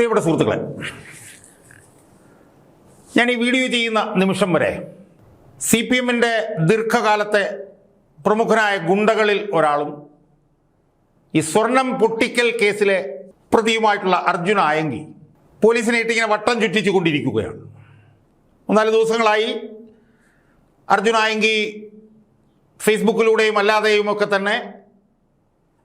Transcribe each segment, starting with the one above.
പ്രിയപ്പെട്ട സുഹൃത്തുക്കളെ, ഞാൻ ഈ വീഡിയോ ചെയ്യുന്ന നിമിഷം വരെ CPM-ന്റെ ദീർഘകാലത്തെ പ്രമുഖനായ ഗുണ്ടകളിൽ ഒരാളും ഈ സ്വർണം പൊട്ടിക്കൽ കേസിലെ പ്രതിയുമായിട്ടുള്ള അർജുൻ ആയങ്കി പോലീസിനെ ഇട്ടിങ്ങനെ വട്ടം ചുറ്റിച്ചു കൊണ്ടിരിക്കുകയാണ്. 3-4 ദിവസങ്ങളായി അർജുൻ ആയങ്കി ഫേസ്ബുക്കിലൂടെയും അല്ലാതെയും ഒക്കെ തന്നെ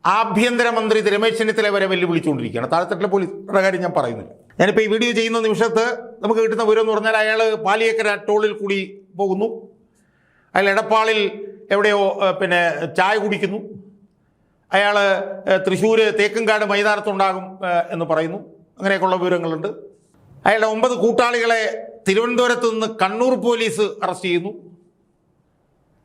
ആഭ്യന്തരമന്ത്രി രമേശ് ചെന്നിത്തല വരെ വെല്ലുവിളിച്ചുകൊണ്ടിരിക്കുകയാണ്. താഴെത്തട്ടിലെ പോലീസുകാരുടെ കാര്യം ഞാൻ പറയുന്നില്ല. ഞാനിപ്പോൾ ഈ വീഡിയോ ചെയ്യുന്ന നിമിഷത്ത് നമുക്ക് കിട്ടുന്ന വിവരം എന്ന് പറഞ്ഞാൽ അയാൾ പാലിയേക്കര ടോളിൽ കൂടി പോകുന്നു, അയാൾ എടപ്പാളിൽ എവിടെയോ ചായ കുടിക്കുന്നു, അയാൾ തൃശ്ശൂർ തേക്കുംകാട് മൈതാനത്തുണ്ടാകും എന്ന് പറയുന്നു. അങ്ങനെയൊക്കെയുള്ള വിവരങ്ങളുണ്ട്. അയാളുടെ 9 കൂട്ടാളികളെ തിരുവനന്തപുരത്ത് നിന്ന് കണ്ണൂർ പോലീസ് അറസ്റ്റ് ചെയ്യുന്നു.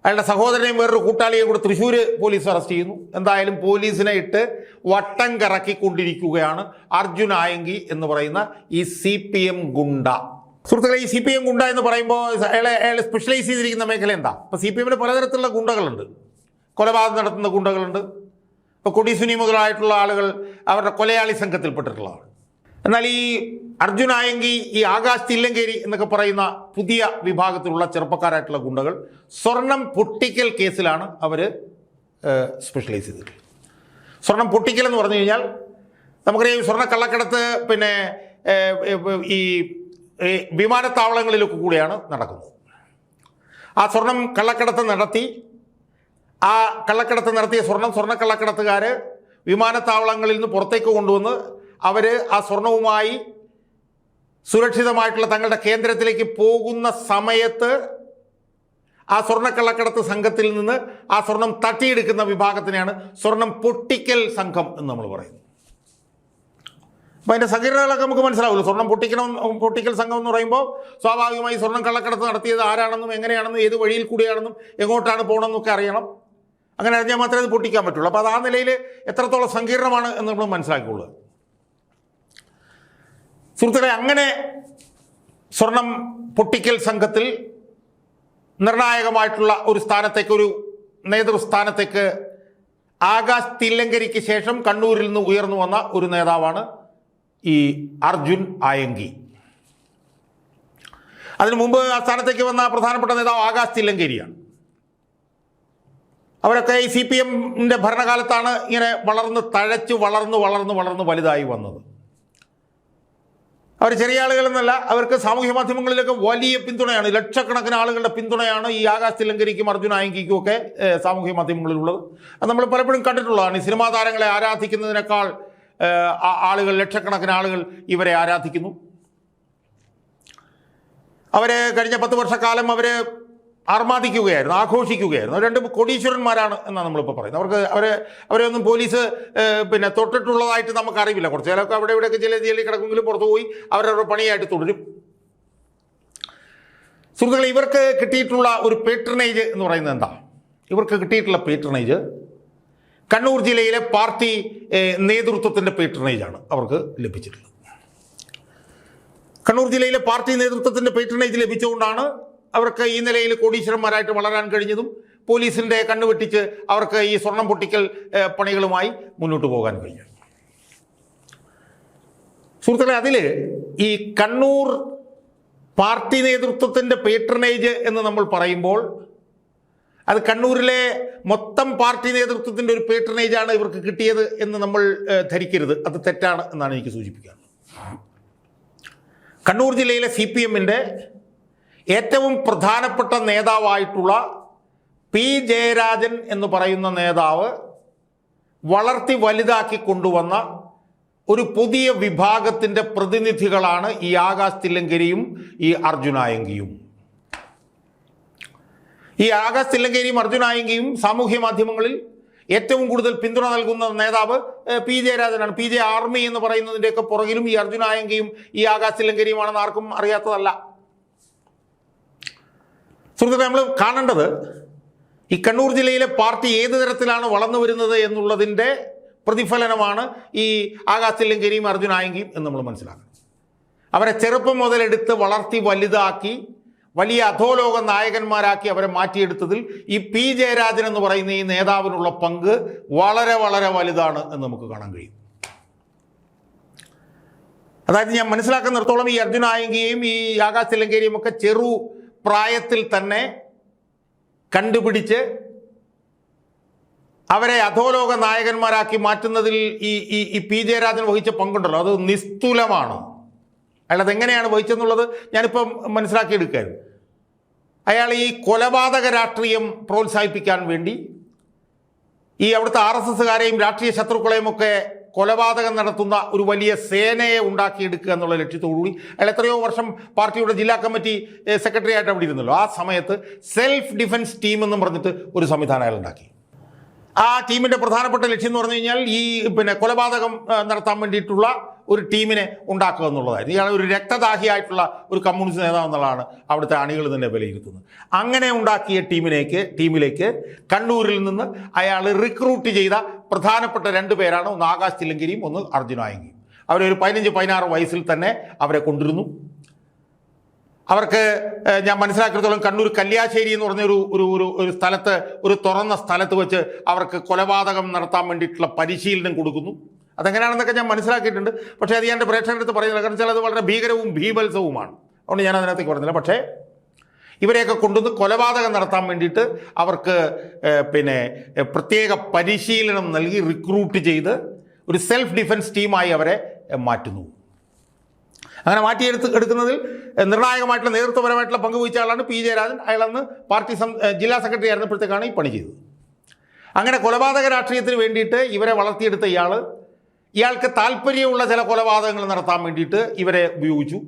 അയാളുടെ സഹോദരനെയും വേറൊരു കൂട്ടാളിയെയും കൂടെ തൃശ്ശൂർ പോലീസ് അറസ്റ്റ് ചെയ്യുന്നു. എന്തായാലും പോലീസിനെ ഇട്ട് വട്ടം കറക്കിക്കൊണ്ടിരിക്കുകയാണ് അർജുൻ ആയങ്കി എന്ന് പറയുന്ന ഈ CPM ഗുണ്ട. സുഹൃത്തുക്കളെ, ഈ CPM ഗുണ്ട എന്ന് പറയുമ്പോൾ അയാൾ സ്പെഷ്യലൈസ് ചെയ്തിരിക്കുന്ന മേഖല എന്താ? ഇപ്പോൾ CPM-ന് പലതരത്തിലുള്ള ഗുണ്ടകളുണ്ട്. കൊലപാതകം നടത്തുന്ന ഗുണ്ടകളുണ്ട്. ഇപ്പോൾ കൊടിസുനി മുതലായിട്ടുള്ള ആളുകൾ അവരുടെ കൊലയാളി സംഘത്തിൽപ്പെട്ടിട്ടുള്ളതാണ്. എന്നാൽ ഈ അർജുൻ ആയങ്കി, ഈ ആകാശ് തില്ലങ്കേരി എന്നൊക്കെ പറയുന്ന പുതിയ വിഭാഗത്തിലുള്ള ചെറുപ്പക്കാരായിട്ടുള്ള ഗുണ്ടകൾ സ്വർണം പൊട്ടിക്കൽ കേസിലാണ് അവർ സ്പെഷ്യലൈസ് ചെയ്തിട്ടുള്ളത്. സ്വർണം പൊട്ടിക്കൽ എന്ന് പറഞ്ഞു കഴിഞ്ഞാൽ നമുക്കറിയാം, സ്വർണ്ണ കള്ളക്കടത്ത് ഈ വിമാനത്താവളങ്ങളിലൊക്കെ കൂടിയാണ് നടക്കുന്നത്. ആ സ്വർണം കള്ളക്കടത്ത് നടത്തിയ സ്വർണ്ണക്കള്ളക്കടത്തുകാർ വിമാനത്താവളങ്ങളിൽ നിന്ന് പുറത്തേക്ക് കൊണ്ടുവന്ന് അവർ ആ സ്വർണവുമായി സുരക്ഷിതമായിട്ടുള്ള തങ്ങളുടെ കേന്ദ്രത്തിലേക്ക് പോകുന്ന സമയത്ത് ആ സ്വർണ്ണക്കള്ളക്കടത്ത് സംഘത്തിൽ നിന്ന് ആ സ്വർണം തട്ടിയെടുക്കുന്ന വിഭാഗത്തിനെയാണ് സ്വർണം പൊട്ടിക്കൽ സംഘം എന്ന് നമ്മൾ പറയുന്നത്. അപ്പോൾ അതിൻ്റെ സങ്കീർണതകളൊക്കെ നമുക്ക് മനസ്സിലാവുമല്ലോ. സ്വർണം പൊട്ടിക്കൽ സംഘം എന്ന് പറയുമ്പോൾ സ്വാഭാവികമായി സ്വർണം കള്ളക്കടത്ത് നടത്തിയത് ആരാണെന്നും എങ്ങനെയാണെന്നും ഏത് വഴിയിൽ കൂടിയാണെന്നും എങ്ങോട്ടാണ് പോകണമെന്നൊക്കെ അറിയണം. അങ്ങനെ അറിഞ്ഞാൽ മാത്രമേ അത് പൊട്ടിക്കാൻ പറ്റുള്ളൂ. അപ്പോൾ അത് ആ നിലയിൽ എത്രത്തോളം സങ്കീർണമാണ് എന്ന് നമ്മൾ മനസ്സിലാക്കിയുള്ളൂ. സുഹൃത്തുക്കളെ, അങ്ങനെ സ്വർണം പൊട്ടിക്കൽ സംഘത്തിൽ നിർണായകമായിട്ടുള്ള ഒരു സ്ഥാനത്തേക്ക്, ഒരു നേതൃസ്ഥാനത്തേക്ക് ആകാശ് തില്ലങ്കരിക്ക് ശേഷം കണ്ണൂരിൽ നിന്ന് ഉയർന്നു വന്ന ഒരു നേതാവാണ് ഈ അർജുൻ ആയങ്കി. അതിനു മുമ്പ് ആ സ്ഥാനത്തേക്ക് വന്ന പ്രധാനപ്പെട്ട നേതാവ് ആകാശ് തില്ലങ്കരിയാണ്. അവരൊക്കെ ഈ CPM-ന്റെ ഭരണകാലത്താണ് ഇങ്ങനെ വളർന്ന് വലുതായി വന്നത്. അവർ ചെറിയ ആളുകളെന്നല്ല, അവർക്ക് സാമൂഹ്യ മാധ്യമങ്ങളിലൊക്കെ വലിയ പിന്തുണയാണ്. ലക്ഷക്കണക്കിന് ആളുകളുടെ പിന്തുണയാണ് ഈ ആകാശ് തില്ലങ്കരിക്കും അർജുൻ ആയങ്കിക്കും ഒക്കെ സാമൂഹ്യ മാധ്യമങ്ങളിലുള്ളത്. അത് നമ്മൾ പലപ്പോഴും കണ്ടിട്ടുള്ളതാണ്. ഈ സിനിമാ താരങ്ങളെ ആരാധിക്കുന്നതിനേക്കാൾ ലക്ഷക്കണക്കിന് ആളുകൾ ഇവരെ ആരാധിക്കുന്നു. അവരെ കഴിഞ്ഞ 10 വർഷക്കാലം അവർ ആർമാദിക്കുകയായിരുന്നു, ആഘോഷിക്കുകയായിരുന്നു. 2 കോടീശ്വരന്മാരാണ് എന്നാണ് നമ്മളിപ്പോൾ പറയുന്നത്. അവരെയൊന്നും പോലീസ് തൊട്ടിട്ടുള്ളതായിട്ട് നമുക്കറിയില്ല. കുറച്ച് നേരമൊക്കെ അവിടെ ഇവിടെയൊക്കെ ജയിലിൽ കിടക്കുമെങ്കിലും പുറത്തു പോയി അവരവരുടെ പണിയായിട്ട് തുടരും. സുഹൃത്തുക്കളെ, ഇവർക്ക് കിട്ടിയിട്ടുള്ള ഒരു പേട്രണേജ് എന്ന് പറയുന്നത് എന്താ? ഇവർക്ക് കിട്ടിയിട്ടുള്ള പേട്രണേജ് കണ്ണൂർ ജില്ലയിലെ പാർട്ടി നേതൃത്വത്തിൻ്റെ പേട്രണേജാണ് അവർക്ക് ലഭിച്ചിട്ടുള്ളത്. കണ്ണൂർ ജില്ലയിലെ പാർട്ടി നേതൃത്വത്തിൻ്റെ പേട്രണേജ് ലഭിച്ചുകൊണ്ടാണ് അവർക്ക് ഈ നിലയിൽ കോടീശ്വരന്മാരായിട്ട് വളരാൻ കഴിഞ്ഞതും പോലീസിൻ്റെ കണ്ണുവെട്ടിച്ച് അവർക്ക് ഈ സ്വർണം പൊട്ടിക്കൽ പണികളുമായി മുന്നോട്ട് പോകാൻ കഴിഞ്ഞു. സുഹൃത്തുക്കളെ, അതിൽ ഈ കണ്ണൂർ പാർട്ടി നേതൃത്വത്തിൻ്റെ പേട്രണേജ് എന്ന് നമ്മൾ പറയുമ്പോൾ അത് കണ്ണൂരിലെ മൊത്തം പാർട്ടി നേതൃത്വത്തിൻ്റെ ഒരു പേട്രണേജാണ് ഇവർക്ക് കിട്ടിയത് എന്ന് നമ്മൾ ധരിക്കരുത്. അത് തെറ്റാണ് എന്നാണ് എനിക്ക് സൂചിപ്പിക്കുന്നത്. കണ്ണൂർ ജില്ലയിലെ CPM-ന്റെ ഏറ്റവും പ്രധാനപ്പെട്ട നേതാവായിട്ടുള്ള P. ജയരാജൻ എന്ന് പറയുന്ന നേതാവ് വളർത്തി വലുതാക്കി കൊണ്ടുവന്ന ഒരു പുതിയ വിഭാഗത്തിൻ്റെ പ്രതിനിധികളാണ് ഈ ആകാശ് തില്ലങ്കരിയും ഈ അർജുൻ ആയങ്കിയും. ഈ ആകാശ് തില്ലങ്കരിയും അർജുൻ ആയങ്കിയും സാമൂഹ്യ മാധ്യമങ്ങളിൽ ഏറ്റവും കൂടുതൽ പിന്തുണ നൽകുന്ന നേതാവ് P. ജയരാജനാണ്. PJ ആർമി എന്ന് പറയുന്നതിൻ്റെയൊക്കെ പുറകിലും ഈ അർജുൻ ആയങ്കിയും ഈ ആകാശ് തില്ലങ്കരിയുമാണെന്ന് ആർക്കും അറിയാത്തതല്ല. സുഹൃത്തുക്കളെ, നമ്മൾ കാണേണ്ടത് ഈ കണ്ണൂർ ജില്ലയിലെ പാർട്ടി ഏത് തരത്തിലാണ് വളർന്നു വരുന്നത് എന്നുള്ളതിൻ്റെ പ്രതിഫലനമാണ് ഈ ആകാശ് തില്ലങ്കരിയും അർജുൻ ആയങ്കിയും എന്ന് നമ്മൾ മനസ്സിലാക്കണം. അവരെ ചെറുപ്പം മുതലെടുത്ത് വളർത്തി വലുതാക്കി വലിയ അധോലോക നായകന്മാരാക്കി അവരെ മാറ്റിയെടുത്തതിൽ ഈ P. ജയരാജൻ എന്ന് പറയുന്ന ഈ നേതാവിനുള്ള പങ്ക് വളരെ വലുതാണ് എന്ന് നമുക്ക് കാണാൻ കഴിയും. അതായത് ഞാൻ മനസ്സിലാക്കുന്നിടത്തോളം ഈ അർജുൻ ആയങ്കിയെയും ഈ ആകാശ് തില്ലങ്കേരിയും ഒക്കെ ചെറു പ്രായത്തിൽ തന്നെ കണ്ടുപിടിച്ച് അവരെ അധോലോക നായകന്മാരാക്കി മാറ്റുന്നതിൽ ഈ പി ജയരാജൻ വഹിച്ച പങ്കുണ്ടല്ലോ, അത് നിസ്തുലമാണ്. അയാൾ അതെങ്ങനെയാണ് വഹിച്ചെന്നുള്ളത് ഞാനിപ്പം മനസ്സിലാക്കിയെടുക്കായിരുന്നു. അയാൾ ഈ കൊലപാതക രാഷ്ട്രീയം പ്രോത്സാഹിപ്പിക്കാൻ വേണ്ടി ഈ അവിടുത്തെ RSSകാരെയും രാഷ്ട്രീയ ശത്രുക്കളെയും ഒക്കെ കൊലപാതകം നടത്തുന്ന ഒരു വലിയ സേനയെ ഉണ്ടാക്കിയെടുക്കുക എന്നുള്ള ലക്ഷ്യത്തോടുകൂടി അയാൾ എത്രയോ വർഷം പാർട്ടിയുടെ ജില്ലാ കമ്മിറ്റി സെക്രട്ടറി ആയിട്ട് അവിടെ ഇരുന്നല്ലോ. ആ സമയത്ത് സെൽഫ് ഡിഫൻസ് ടീം എന്നും പറഞ്ഞിട്ട് ഒരു സംവിധാനം അയാൾ ഉണ്ടാക്കി. ആ ടീമിൻ്റെ പ്രധാനപ്പെട്ട ലക്ഷ്യം എന്ന് പറഞ്ഞു കഴിഞ്ഞാൽ ഈ കൊലപാതകം നടത്താൻ വേണ്ടിയിട്ടുള്ള ഒരു ടീമിനെ ഉണ്ടാക്കുക എന്നുള്ളതായിരുന്നു. ഇയാൾ ഒരു രക്തദാഹിയായിട്ടുള്ള ഒരു കമ്മ്യൂണിസ്റ്റ് നേതാവ് എന്നുള്ളതാണ് അവിടുത്തെ അണികൾ തന്നെ വിലയിരുത്തുന്നത്. അങ്ങനെ ഉണ്ടാക്കിയ ടീമിലേക്ക് കണ്ണൂരിൽ നിന്ന് അയാൾ റിക്രൂട്ട് ചെയ്ത പ്രധാനപ്പെട്ട 2 പേരാണ്, ഒന്ന് ആകാശ് തില്ലങ്കരിയും ഒന്ന് അർജുൻ ആയങ്കിയും. അവരൊരു 15-16 വയസ്സിൽ തന്നെ അവരെ കൊണ്ടിരുന്നു. അവർക്ക് ഞാൻ മനസ്സിലാക്കിയിടത്തോളം കണ്ണൂർ കല്യാശ്ശേരി എന്ന് പറഞ്ഞ ഒരു സ്ഥലത്ത്, ഒരു തുറന്ന സ്ഥലത്ത് വെച്ച് അവർക്ക് കൊലപാതകം നടത്താൻ വേണ്ടിയിട്ടുള്ള പരിശീലനം കൊടുക്കുന്നു. അതെങ്ങനെയാണെന്നൊക്കെ ഞാൻ മനസ്സിലാക്കിയിട്ടുണ്ട്. പക്ഷേ അത് ഞാൻ എൻ്റെ പ്രേക്ഷകരുടെ അടുത്ത് പറയുന്നില്ല, കാരണം വെച്ചാൽ അത് വളരെ ഭീകരവും ഭീഭത്സവുമാണ്. അതുകൊണ്ട് ഞാൻ അതിനകത്തേക്ക് പറഞ്ഞില്ല. പക്ഷേ ഇവരെയൊക്കെ കൊണ്ടുവന്ന് കൊലപാതകം നടത്താൻ വേണ്ടിയിട്ട് അവർക്ക് പ്രത്യേക പരിശീലനം നൽകി റിക്രൂട്ട് ചെയ്ത് ഒരു സെൽഫ് ഡിഫൻസ് ടീമായി അവരെ മാറ്റുന്നു. അങ്ങനെ മാറ്റിയെടുക്കുന്നതിൽ നിർണായകമായിട്ടുള്ള നേതൃത്വപരമായിട്ടുള്ള പങ്ക് വഹിച്ച ആളാണ് പി ജയരാജൻ. അയാളന്ന് പാർട്ടി ജില്ലാ സെക്രട്ടറി ആയിരുന്നപ്പോഴത്തേക്കാണ് ഈ പണി ചെയ്തത്. അങ്ങനെ കൊലപാതക രാഷ്ട്രീയത്തിന് വേണ്ടിയിട്ട് ഇവരെ വളർത്തിയെടുത്ത ഇയാൾക്ക് താല്പര്യമുള്ള ചില കൊലപാതകങ്ങൾ നടത്താൻ വേണ്ടിയിട്ട് ഇവരെ ഉപയോഗിച്ചു.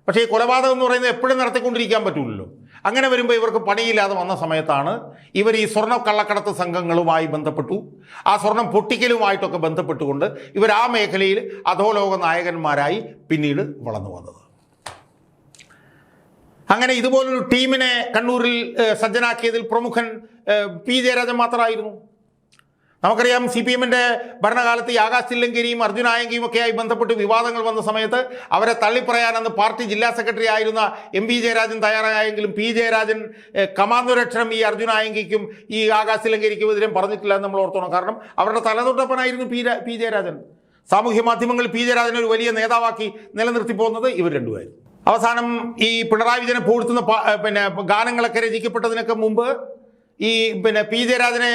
പക്ഷേ ഈ കൊലപാതകം എന്ന് പറയുന്നത് എപ്പോഴും നടത്തിക്കൊണ്ടിരിക്കാൻ പറ്റില്ലല്ലോ. അങ്ങനെ വരുമ്പോൾ ഇവർക്ക് പണിയില്ലാതെ വന്ന സമയത്താണ് ഇവർ ഈ സ്വർണ്ണ കള്ളക്കടത്ത് സംഘങ്ങളുമായി ബന്ധപ്പെട്ടു. ആ സ്വർണം പൊട്ടിക്കലുമായിട്ടൊക്കെ ബന്ധപ്പെട്ടുകൊണ്ട് ഇവർ ആ മേഖലയിൽ അധോലോക നായകന്മാരായി പിന്നീട് വളർന്നു വന്നത്. അങ്ങനെ ഇതുപോലൊരു ടീമിനെ കണ്ണൂരിൽ സജ്ജനാക്കിയതിൽ പ്രമുഖൻ പി ജയരാജൻ മാത്രമായിരുന്നു. നമുക്കറിയാം CPM-ന്റെ ഭരണകാലത്ത് ഈ ആകാശ് തില്ലങ്കരിയും അർജുൻ ആയങ്കിയും ഒക്കെയായി ബന്ധപ്പെട്ട് വിവാദങ്ങൾ വന്ന സമയത്ത് അവരെ തള്ളിപ്പറയാനെന്ന് പാർട്ടി ജില്ലാ സെക്രട്ടറി ആയിരുന്ന MP ജയരാജൻ തയ്യാറായെങ്കിലും പി ജയരാജൻ കമാന്തുരക്ഷരം ഈ അർജുൻ ആയങ്കിക്കും ഈ ആകാശ് തില്ലങ്കരിക്കും എതിരെ പറഞ്ഞിട്ടില്ല എന്ന് നമ്മൾ ഓർത്തോണം. കാരണം അവരുടെ തലതൊട്ടപ്പനായിരുന്നു പി ജയരാജൻ. സാമൂഹ്യ മാധ്യമങ്ങളിൽ പി ജയരാജനെ ഒരു വലിയ നേതാവാക്കി നിലനിർത്തി പോകുന്നത് ഇവർ രണ്ടുപേരും. അവസാനം ഈ പിണറായി വിജയനെ പൂഴ്ത്തുന്ന ഗാനങ്ങളൊക്കെ രചിക്കപ്പെട്ടതിനൊക്കെ മുമ്പ് ഈ പി ജയരാജനെ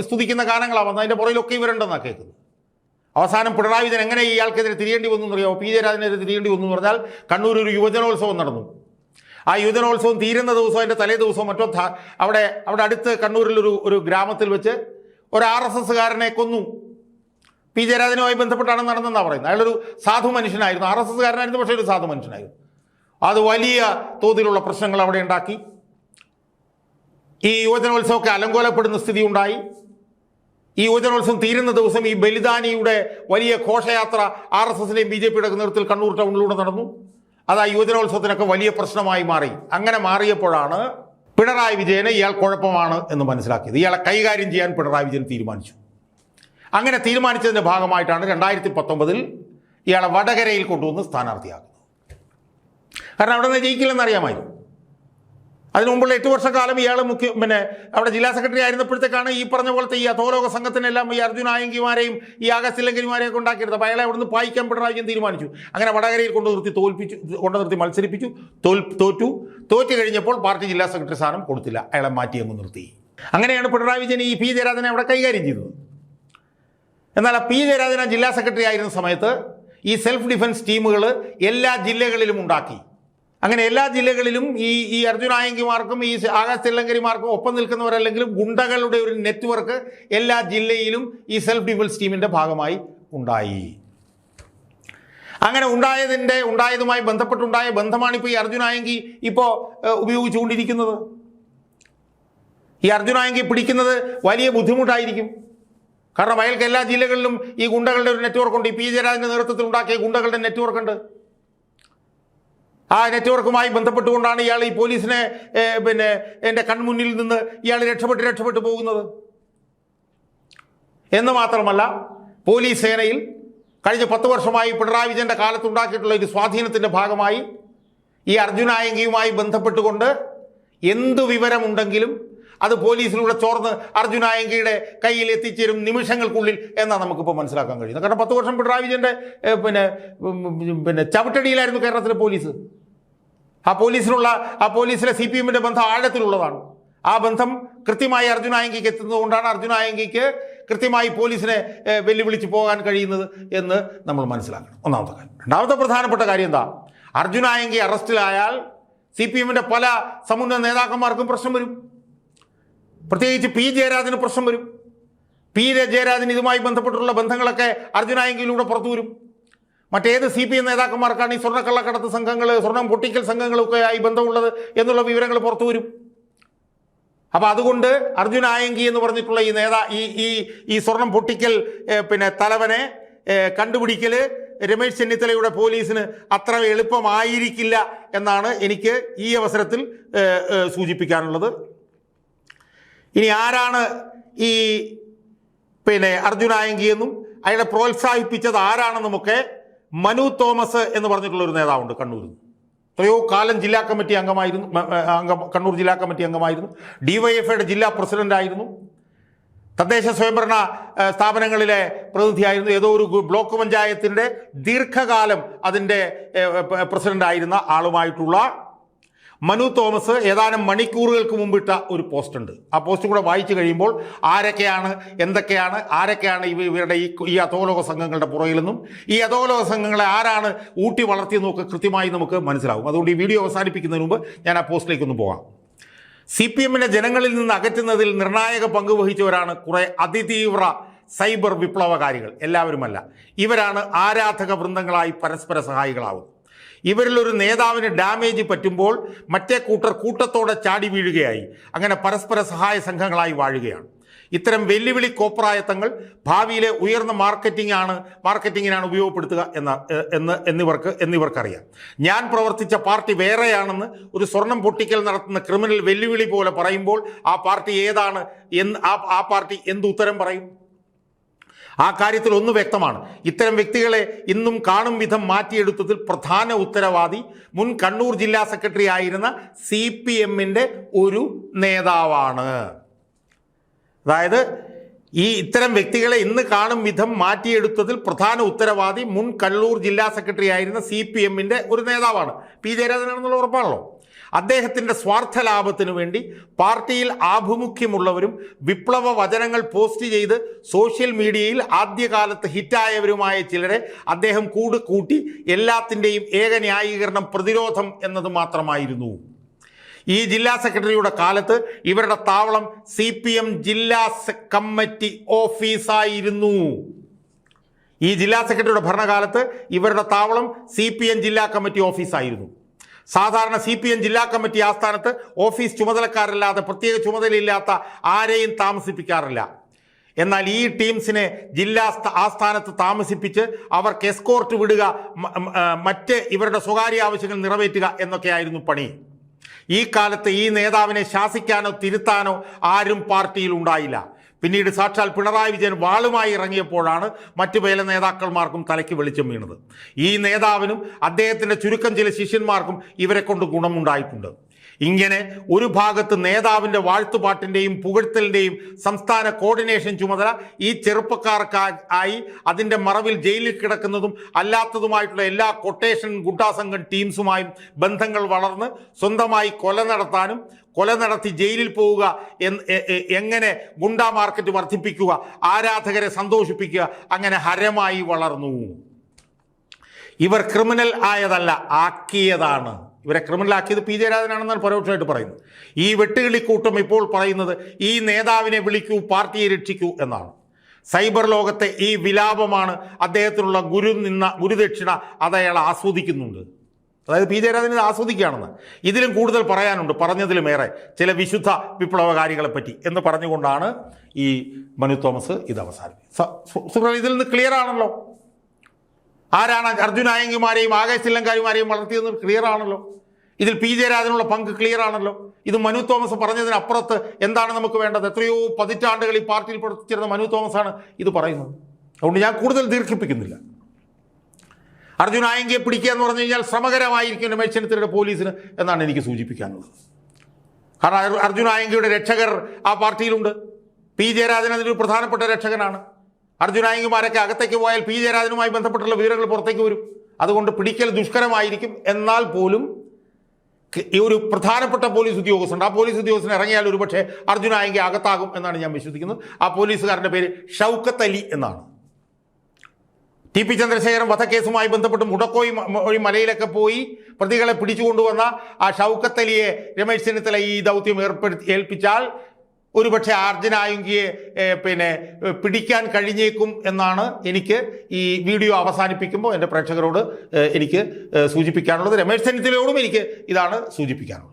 സ്തുതിക്കുന്ന ഗാനങ്ങളാണ് വന്നത്. അതിൻ്റെ പുറകിലൊക്കെ ഇവരുണ്ടെന്നാണ് കേൾക്കുന്നത്. അവസാനം പിണറായി വിജയൻ എങ്ങനെ ഇയാൾക്കെതിരെ തിരിയേണ്ടി വന്നു എന്നറിയാമോ? പി ജയരാജനെതിരെ തിരിയേണ്ടി വന്നു എന്ന് പറഞ്ഞാൽ കണ്ണൂർ ഒരു യുവജനോത്സവം നടന്നു. ആ യുവജനോത്സവം തീരുന്ന ദിവസം, അതിൻ്റെ തലേ ദിവസവും മറ്റോ അവിടെ അടുത്ത് കണ്ണൂരിൽ ഒരു ഗ്രാമത്തിൽ വെച്ച് ഒരു RSSകാരനെ കൊന്നു. പി ജയരാജനുമായി ബന്ധപ്പെട്ടാണ് നടന്നതെന്നാണ് പറയുന്നത്. അയാളൊരു സാധു മനുഷ്യനായിരുന്നു, RSSകാരനായിരുന്നു, പക്ഷേ ഒരു സാധു മനുഷ്യനായിരുന്നു. അത് വലിയ തോതിലുള്ള പ്രശ്നങ്ങൾ അവിടെ ഉണ്ടാക്കി. ഈ യുവജനോത്സവമൊക്കെ അലങ്കോലപ്പെടുന്ന സ്ഥിതി ഉണ്ടായി. ഈ യുവജനോത്സവം തീരുന്ന ദിവസം ഈ ബലിദാനിയുടെ വലിയ ഘോഷയാത്ര RSSന്റെയും BJPയുടെ നേതൃത്വത്തിൽ കണ്ണൂർ ടൗണിലൂടെ നടന്നു. അത് ആ യുവജനോത്സവത്തിനൊക്കെ വലിയ പ്രശ്നമായി മാറി. അങ്ങനെ മാറിയപ്പോഴാണ് പിണറായി വിജയനെ ഇയാൾ കുഴപ്പമാണ് എന്ന് മനസ്സിലാക്കിയത്. ഇയാളെ കൈകാര്യം ചെയ്യാൻ പിണറായി വിജയൻ തീരുമാനിച്ചു. അങ്ങനെ തീരുമാനിച്ചതിൻ്റെ ഭാഗമായിട്ടാണ് 2019 ഇയാളെ വടകരയിൽ കൊണ്ടുവന്ന് സ്ഥാനാർത്ഥിയാക്കുന്നത്. കാരണം അവിടെ നിന്ന് ജയിക്കില്ലെന്നറിയാമായിരുന്നു. അതിനു മുമ്പുള്ള 8 വർഷക്കാലം ഇയാൾ അവിടെ ജില്ലാ സെക്രട്ടറി ആയിരുന്നപ്പോഴത്തേക്കാണ് ഈ പറഞ്ഞ പോലത്തെ ഈ അധോലോക സംഘത്തിനെല്ലാം ഈ അർജുൻ ആയങ്കിമാരെയും ഈ ആകാശ് തില്ലങ്കരിമാരെയും ഒക്കെ ഉണ്ടാക്കിയെടുത്തത്. അപ്പോൾ അയാളെ അവിടുന്ന് പായിക്കാൻ പിണറായി വിജയൻ തീരുമാനിച്ചു. അങ്ങനെ വടകരയിൽ കൊണ്ടു നിർത്തി മത്സരിപ്പിച്ചു. തോറ്റു കഴിഞ്ഞപ്പോൾ പാർട്ടി ജില്ലാ സെക്രട്ടറി സ്ഥാനം കൊടുത്തില്ല, അയാളെ മാറ്റി അങ്ങ് നിർത്തി. അങ്ങനെയാണ് പിണറായി വിജയൻ ഈ പി ജയരാജനെ അവിടെ കൈകാര്യം ചെയ്തത്. എന്നാൽ ആ പി ജയരാജൻ ജില്ലാ സെക്രട്ടറി ആയിരുന്ന സമയത്ത് ഈ സെൽഫ് ഡിഫൻസ് ടീമുകൾ എല്ലാ ജില്ലകളിലും ഉണ്ടാക്കി. അങ്ങനെ എല്ലാ ജില്ലകളിലും ഈ അർജുൻ ആയങ്കിമാർക്കും ഈ ആകാശ് തില്ലങ്കരിമാർക്കും ഒപ്പം നിൽക്കുന്നവരല്ലെങ്കിലും ഗുണ്ടകളുടെ ഒരു നെറ്റ്വർക്ക് എല്ലാ ജില്ലയിലും ഈ സെൽഫ് ഡിഫൻസ് ടീമിൻ്റെ ഭാഗമായി ഉണ്ടായി. അങ്ങനെ ഉണ്ടായതുമായി ബന്ധപ്പെട്ടുണ്ടായ ബന്ധമാണ് ഇപ്പോൾ ഈ അർജുൻ ആയങ്കി ഇപ്പോൾ ഉപയോഗിച്ചുകൊണ്ടിരിക്കുന്നത്. ഈ അർജുൻ ആയങ്കി പിടിക്കുന്നത് വലിയ ബുദ്ധിമുട്ടായിരിക്കും. കാരണം അയാൾക്ക് എല്ലാ ജില്ലകളിലും ഈ ഗുണ്ടകളുടെ ഒരു നെറ്റ്വർക്കുണ്ട്. ഈ പി ജയരാജൻ്റെ നേതൃത്വത്തിൽ ഉണ്ടാക്കിയ ഗുണ്ടകളുടെ നെറ്റ്വർക്കുണ്ട്. ആ നെറ്റ്വർക്കുമായി ബന്ധപ്പെട്ടുകൊണ്ടാണ് ഇയാൾ ഈ പോലീസിനെ എൻ്റെ കൺമുന്നിൽ നിന്ന് ഇയാൾ രക്ഷപ്പെട്ട് പോകുന്നത്. എന്ന് മാത്രമല്ല, പോലീസ് സേനയിൽ കഴിഞ്ഞ 10 വർഷമായി പിണറായി വിജയൻ്റെ കാലത്തുണ്ടാക്കിയിട്ടുള്ള ഒരു സ്വാധീനത്തിൻ്റെ ഭാഗമായി ഈ അർജുൻ ആയങ്കിയുമായി ബന്ധപ്പെട്ടുകൊണ്ട് എന്തു വിവരമുണ്ടെങ്കിലും അത് പോലീസിലൂടെ ചോർന്ന് അർജുൻ ആയങ്കിയുടെ കയ്യിൽ എത്തിച്ചേരും നിമിഷങ്ങൾക്കുള്ളിൽ എന്നാണ് നമുക്കിപ്പോൾ മനസ്സിലാക്കാൻ കഴിയുന്നത്. കാരണം 10 വർഷം പിണറായി വിജയൻ്റെ പിന്നെ ചവിട്ടടിയിലായിരുന്നു കേരളത്തിലെ പോലീസ്. ആ പോലീസിലെ CPM-ന്റെ ബന്ധം ആഴത്തിലുള്ളതാണ്. ആ ബന്ധം കൃത്യമായി അർജുൻ ആയങ്കിക്ക് എത്തുന്നതുകൊണ്ടാണ് അർജുൻ ആയങ്കിക്ക് കൃത്യമായി പോലീസിനെ വെല്ലുവിളിച്ച് പോകാൻ കഴിയുന്നത് എന്ന് നമ്മൾ മനസ്സിലാക്കണം. ഒന്നാമത്തെ കാര്യം. രണ്ടാമത്തെ പ്രധാനപ്പെട്ട കാര്യം എന്താ? അർജുൻ ആയങ്കി അറസ്റ്റിലായാൽ CPM-ന്റെ പല സമുന്നത നേതാക്കന്മാർക്കും പ്രശ്നം വരും. പ്രത്യേകിച്ച് P. ജയരാജന് പ്രശ്നം വരും. P. ജയരാജന് ഇതുമായി ബന്ധപ്പെട്ടുള്ള ബന്ധങ്ങളൊക്കെ അർജുൻ ആയങ്കിയിലൂടെ പുറത്തു വരും. മറ്റേത് CPM നേതാക്കന്മാർക്കാണ് ഈ സ്വർണ്ണക്കള്ളക്കടത്ത് സംഘങ്ങൾ, സ്വർണം പൊട്ടിക്കൽ സംഘങ്ങളൊക്കെ ആയി ബന്ധമുള്ളത് എന്നുള്ള വിവരങ്ങൾ പുറത്തു വരും. അപ്പോൾ അതുകൊണ്ട് അർജുൻ ആയങ്കി എന്ന് പറഞ്ഞിട്ടുള്ള ഈ സ്വർണം പൊട്ടിക്കൽ തലവനെ കണ്ടുപിടിക്കൽ രമേശ് ചെന്നിത്തലയുടെ പോലീസിന് അത്ര എളുപ്പമായിരിക്കില്ല എന്നാണ് എനിക്ക് ഈ അവസരത്തിൽ സൂചിപ്പിക്കാനുള്ളത്. ഇനി ആരാണ് ഈ അർജുൻ ആയങ്കി എന്നും അയാളെ പ്രോത്സാഹിപ്പിച്ചത് ആരാണെന്നുമൊക്കെ മനു തോമസ് എന്ന് പറഞ്ഞിട്ടുള്ളൊരു നേതാവുണ്ട് കണ്ണൂരിൽ. എത്രയോ കാലം ജില്ലാ കമ്മിറ്റി അംഗമായിരുന്നു, കണ്ണൂർ ജില്ലാ കമ്മിറ്റി അംഗമായിരുന്നു, DYFIയുടെ ജില്ലാ പ്രസിഡന്റായിരുന്നു, തദ്ദേശ സ്വയംഭരണ സ്ഥാപനങ്ങളിലെ പ്രതിനിധിയായിരുന്നു, ഏതോ ഒരു ബ്ലോക്ക് പഞ്ചായത്തിൻ്റെ ദീർഘകാലം അതിൻ്റെ പ്രസിഡന്റായിരുന്ന ആളുമായിട്ടുള്ള മനു തോമസ് ഏതാനും മണിക്കൂറുകൾക്ക് മുമ്പിട്ട ഒരു പോസ്റ്റ് ഉണ്ട്. ആ പോസ്റ്റ് കൂടെ വായിച്ചു കഴിയുമ്പോൾ ആരൊക്കെയാണ് ഇവരുടെ ഈ അധോലോക സംഘങ്ങളുടെ പുറകിലെന്നും ഈ അധോലോക സംഘങ്ങളെ ആരാണ് ഊട്ടി വളർത്തിയെന്നൊക്കെ കൃത്യമായി നമുക്ക് മനസ്സിലാവും. അതുകൊണ്ട് ഈ വീഡിയോ അവസാനിപ്പിക്കുന്നതിന് മുമ്പ് ഞാൻ ആ പോസ്റ്റിലേക്കൊന്ന് പോകാം. CPM-നെ ജനങ്ങളിൽ നിന്ന് അകറ്റുന്നതിൽ നിർണായക പങ്ക് വഹിച്ചവരാണ് കുറേ അതിതീവ്ര സൈബർ വിപ്ലവകാരികൾ. എല്ലാവരുമല്ല, ഇവരാണ് ആരാധക വൃന്ദങ്ങളായി പരസ്പര സഹായികളാവുന്നത്. ഇവരിലൊരു നേതാവിന് ഡാമേജ് പറ്റുമ്പോൾ മറ്റേ കൂട്ടത്തോടെ ചാടി വീഴുകയായി അങ്ങനെ പരസ്പര സഹായ സംഘങ്ങളായി വാഴുകയാണ്. ഇത്തരം വെല്ലുവിളി കോപ്രായത്തങ്ങൾ ഭാവിയിലെ ഉയർന്ന മാർക്കറ്റിങ്ങിനാണ് ഉപയോഗപ്പെടുത്തുക എന്നിവർക്കറിയാം. ഞാൻ പ്രവർത്തിച്ച പാർട്ടി വേറെയാണെന്ന് ഒരു സ്വർണം പൊട്ടിക്കൽ നടത്തുന്ന ക്രിമിനൽ വെല്ലുവിളി പോലെ പറയുമ്പോൾ ആ പാർട്ടി ഏതാണ് ആ പാർട്ടി എന്ത് ഉത്തരം പറയും? ആ കാര്യത്തിൽ ഒന്ന് വ്യക്തമാണ്. ഇത്തരം വ്യക്തികളെ ഇന്നും കാണും വിധം മാറ്റിയെടുത്തതിൽ പ്രധാന ഉത്തരവാദി മുൻ കണ്ണൂർ ജില്ലാ സെക്രട്ടറി ആയിരുന്ന CPM-ന്റെ ഒരു നേതാവാണ്. അതായത് ഇത്തരം വ്യക്തികളെ ഇന്ന് കാണും വിധം മാറ്റിയെടുത്തതിൽ പ്രധാന ഉത്തരവാദി മുൻ കണ്ണൂർ ജില്ലാ സെക്രട്ടറി ആയിരുന്ന CPM-ന്റെ ഒരു നേതാവാണ്. P. ജയരാജനാണെന്നുള്ള ഉറപ്പാണല്ലോ. അദ്ദേഹത്തിൻ്റെ സ്വാർത്ഥ ലാഭത്തിനു വേണ്ടി പാർട്ടിയിൽ ആഭിമുഖ്യമുള്ളവരും വിപ്ലവ വചനങ്ങൾ പോസ്റ്റ് ചെയ്ത് സോഷ്യൽ മീഡിയയിൽ ആദ്യകാലത്ത് ഹിറ്റായവരുമായ ചിലരെ അദ്ദേഹം കൂട്ടി എല്ലാത്തിൻ്റെയും ഏക ന്യായീകരണം പ്രതിരോധം എന്നത് മാത്രമായിരുന്നു. ഈ ജില്ലാ സെക്രട്ടറിയുടെ കാലത്ത് ഇവരുടെ താവളം CPM ജില്ലാ കമ്മിറ്റി ഓഫീസായിരുന്നു. ഈ ജില്ലാ സെക്രട്ടറിയുടെ ഭരണകാലത്ത് ഇവരുടെ താവളം CPM ജില്ലാ കമ്മിറ്റി ഓഫീസായിരുന്നു. സാധാരണ CPM ജില്ലാ കമ്മിറ്റി ആസ്ഥാനത്ത് ഓഫീസ് ചുമതലക്കാരല്ലാതെ പ്രത്യേക ചുമതലയില്ലാത്ത ആരെയും താമസിപ്പിക്കാറില്ല. എന്നാൽ ഈ ടീംസിനെ ജില്ലാ ആസ്ഥാനത്ത് താമസിപ്പിച്ച് അവർക്ക് എസ്കോർട്ട് വിടുക, മറ്റ് ഇവരുടെ സ്വകാര്യ ആവശ്യങ്ങൾ നിറവേറ്റുക എന്നൊക്കെയായിരുന്നു പണി. ഈ കാലത്ത് ഈ നേതാവിനെ ശാസിക്കാനോ തിരുത്താനോ ആരും പാർട്ടിയിൽ ഉണ്ടായില്ല. പിന്നീട് സാക്ഷാൽ പിണറായി വിജയൻ വാളുമായി ഇറങ്ങിയപ്പോഴാണ് മറ്റു പല നേതാക്കന്മാർക്കും തലയ്ക്ക് വെളിച്ചം വീണത്. ഈ നേതാവിനും അദ്ദേഹത്തിൻ്റെ ചുരുക്കം ചില ശിഷ്യന്മാർക്കും ഇവരെ കൊണ്ട് ഗുണമുണ്ടായിട്ടുണ്ട്. ഇങ്ങനെ ഒരു ഭാഗത്ത് നേതാവിൻ്റെ വാഴ്ത്തുപാട്ടിൻ്റെയും പുകഴ്ത്തലിൻ്റെയും സംസ്ഥാന കോർഡിനേഷൻ ചുമതല ഈ ചെറുപ്പക്കാർക്കായി അതിൻ്റെ മറവിൽ ജയിലിൽ കിടക്കുന്നതും അല്ലാത്തതുമായിട്ടുള്ള എല്ലാ കൊട്ടേഷൻ ഗുണ്ടാസംഘം ടീംസുമായും ബന്ധങ്ങൾ വളർന്ന് സ്വന്തമായി കൊല നടത്തി ജയിലിൽ പോവുക, എങ്ങനെ ഗുണ്ടാ മാർക്കറ്റ് വർദ്ധിപ്പിക്കുക, ആരാധകരെ സന്തോഷിപ്പിക്കുക, അങ്ങനെ ഹരമായി വളർന്നു. ഇവർ ക്രിമിനൽ ആയതല്ല, ആക്കിയതാണ്. ഇവരെ ക്രിമിനലാക്കിയത് P. ജയരാജനാണെന്നാണ് പരോക്ഷമായിട്ട് പറയുന്നത്. ഈ വെട്ടുകിളിക്കൂട്ടം ഇപ്പോൾ പറയുന്നത് ഈ നേതാവിനെ വിളിക്കൂ, പാർട്ടിയെ രക്ഷിക്കൂ എന്നാണ്. സൈബർ ലോകത്തെ ഈ വിലാപമാണ് അദ്ദേഹത്തിനുള്ള ഗുരുദക്ഷിണ. അത് അയാൾ ആസ്വദിക്കുന്നുണ്ട്. അതായത് P. ജയരാജൻ ഇത് ആസ്വദിക്കുകയാണെന്ന്. ഇതിലും കൂടുതൽ പറയാനുണ്ട്, പറഞ്ഞതിലുമേറെ ചില വിശുദ്ധ വിപ്ലവകാരികളെ പറ്റി എന്ന് പറഞ്ഞുകൊണ്ടാണ് ഈ മനു തോമസ് ഇത് അവസാനിപ്പിച്ചത്. ഇതിൽ നിന്ന് ക്ലിയർ ആണല്ലോ ആരാണ് അർജുൻ ആയങ്കിമാരെയും ആകാശ് തില്ലങ്കാരിമാരെയും വളർത്തിയെന്ന് ക്ലിയർ ആണല്ലോ. ഇതിൽ P. ജയരാജനുള്ള പങ്ക് ക്ലിയർ ആണല്ലോ. ഇത് മനു തോമസ് പറഞ്ഞതിനപ്പുറത്ത് എന്താണ് നമുക്ക് വേണ്ടത്? എത്രയോ പതിറ്റാണ്ടുകൾ ഈ പാർട്ടിയിൽ പ്രവർത്തിച്ചിരുന്ന മനു തോമസാണ് ഇത് പറയുന്നത്. അതുകൊണ്ട് ഞാൻ കൂടുതൽ ദീർഘിപ്പിക്കുന്നില്ല. അർജുൻ ആയങ്കിയെ പിടിക്കുക എന്ന് പറഞ്ഞു കഴിഞ്ഞാൽ ശ്രമകരമായിരിക്കും രമേശ് ചെന്നിത്തലയുടെ പോലീസിന് എന്നാണ് എനിക്ക് സൂചിപ്പിക്കാനുള്ളത്. കാരണം അർജുൻ ആയങ്കിയുടെ രക്ഷകർ ആ പാർട്ടിയിലുണ്ട്. പി ജയരാജൻ അതിലൊരു പ്രധാനപ്പെട്ട രക്ഷകനാണ്. അർജുൻ ആയങ്കിമാരൊക്കെ അകത്തേക്ക് പോയാൽ പി ജയരാജനുമായി ബന്ധപ്പെട്ടുള്ള വിവരങ്ങൾ പുറത്തേക്ക് വരും. അതുകൊണ്ട് പിടിക്കൽ ദുഷ്കരമായിരിക്കും. എന്നാൽ പോലും ഈ ഒരു പ്രധാനപ്പെട്ട പോലീസ് ഉദ്യോഗസ്ഥനുണ്ട്. ആ പോലീസ് ഉദ്യോഗസ്ഥൻ ഇറങ്ങിയാൽ ഒരുപക്ഷെ അർജുൻ ആയങ്കി അകത്താകും എന്നാണ് ഞാൻ വിശ്വസിക്കുന്നത്. ആ പോലീസുകാരൻ്റെ പേര് ഷൗക്കത്ത് അലി എന്നാണ്. ടി പി ചന്ദ്രശേഖരൻ വധക്കേസുമായി ബന്ധപ്പെട്ട് മുടക്കോയി മലയിലൊക്കെ പോയി പ്രതികളെ പിടിച്ചുകൊണ്ടുവന്ന ആ ഷൗക്കത്ത് അലിയെ രമേശ് ചെന്നിത്തല ഈ ദൗത്യം ഏൽപ്പിച്ചാൽ ഒരുപക്ഷെ അർജുൻ ആയങ്കിയെ പിടിക്കാൻ കഴിഞ്ഞേക്കും എന്നാണ് എനിക്ക് ഈ വീഡിയോ അവസാനിപ്പിക്കുമ്പോൾ എൻ്റെ പ്രേക്ഷകരോട് എനിക്ക് സൂചിപ്പിക്കാനുള്ളത്. രമേശ് ചെന്നിത്തലയോടും എനിക്ക് ഇതാണ് സൂചിപ്പിക്കാനുള്ളത്.